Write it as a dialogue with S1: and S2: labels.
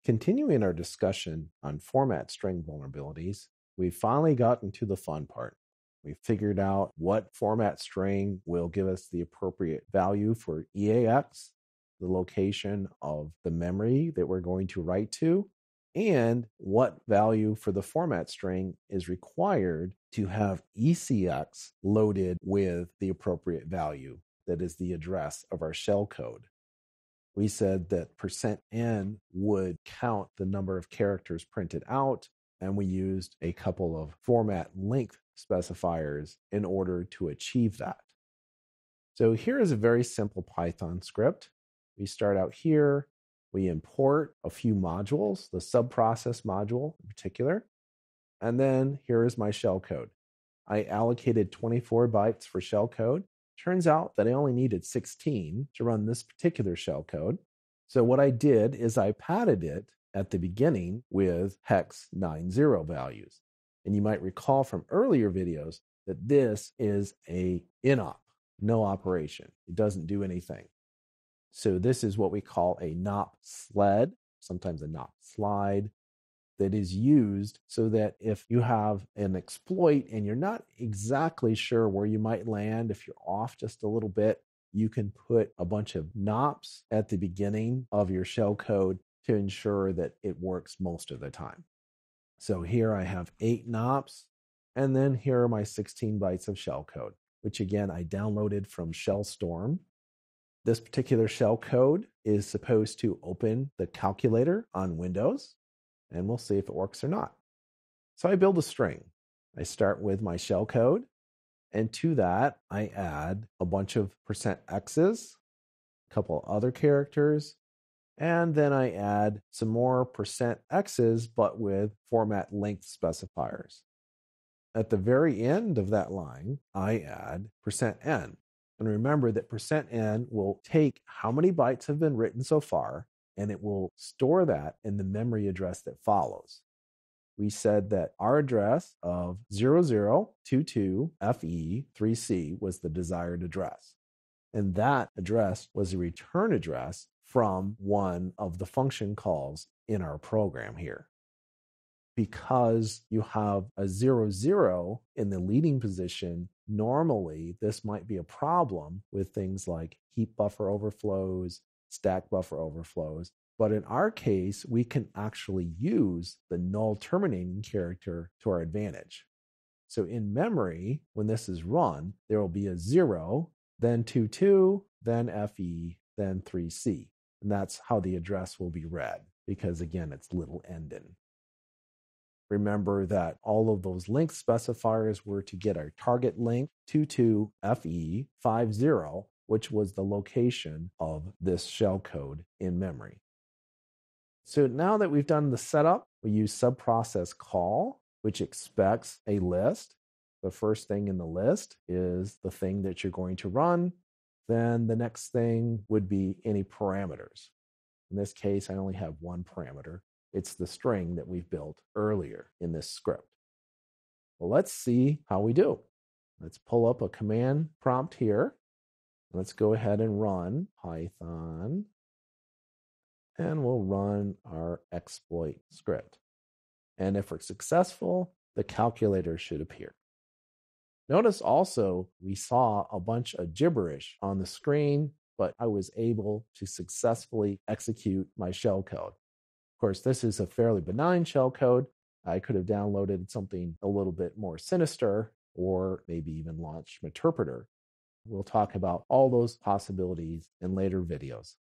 S1: Continuing our discussion on format string vulnerabilities, we've finally gotten to the fun part. We figured out what format string will give us the appropriate value for EAX, the location of the memory that we're going to write to, and what value for the format string is required to have ECX loaded with the appropriate value, that is the address of our shellcode. We said that %n would count the number of characters printed out, and we used a couple of format length specifiers in order to achieve that. So here is a very simple Python script. We start out here, we import a few modules, the subprocess module in particular, and then here is my shellcode. I allocated 24 bytes for shellcode. Turns out that I only needed 16 to run this particular shellcode. So what I did is I padded it at the beginning with hex 90 values. And you might recall from earlier videos that this is a inop, no operation. It doesn't do anything. So this is what we call a nop sled, sometimes a nop slide, that is used so that if you have an exploit and you're not exactly sure where you might land, if you're off just a little bit, you can put a bunch of nops at the beginning of your shellcode to ensure that it works most of the time. So here I have 8 nops, and then here are my 16 bytes of shellcode, which again, I downloaded from Shellstorm. This particular shellcode is supposed to open the calculator on Windows, and we'll see if it works or not. So I build a string. I start with my shellcode, and to that, I add a bunch of %x's, a couple other characters, and then I add some more %x's, but with format length specifiers. At the very end of that line, I add %n. And remember that %n will take how many bytes have been written so far, and it will store that in the memory address that follows. We said that our address of 0022FE3C was the desired address. And that address was a return address from one of the function calls in our program here. Because you have a 00 in the leading position, normally this might be a problem with things like heap buffer overflows, stack buffer overflows. But in our case, we can actually use the null terminating character to our advantage. So in memory, when this is run, there will be a 0, then 22, then FE, then 3C. And that's how the address will be read, because again, it's little ending. Remember that all of those length specifiers were to get our target length 22FE50, which was the location of this shellcode in memory. So now that we've done the setup, we use subprocess call, which expects a list. The first thing in the list is the thing that you're going to run. Then the next thing would be any parameters. In this case, I only have one parameter. It's the string that we've built earlier in this script. Well, let's see how we do. Let's pull up a command prompt here. Let's go ahead and run Python. And we'll run our exploit script. And if we're successful, the calculator should appear. Notice also we saw a bunch of gibberish on the screen, but I was able to successfully execute my shellcode. Of course, this is a fairly benign shellcode. I could have downloaded something a little bit more sinister, or maybe even launched Meterpreter. We'll talk about all those possibilities in later videos.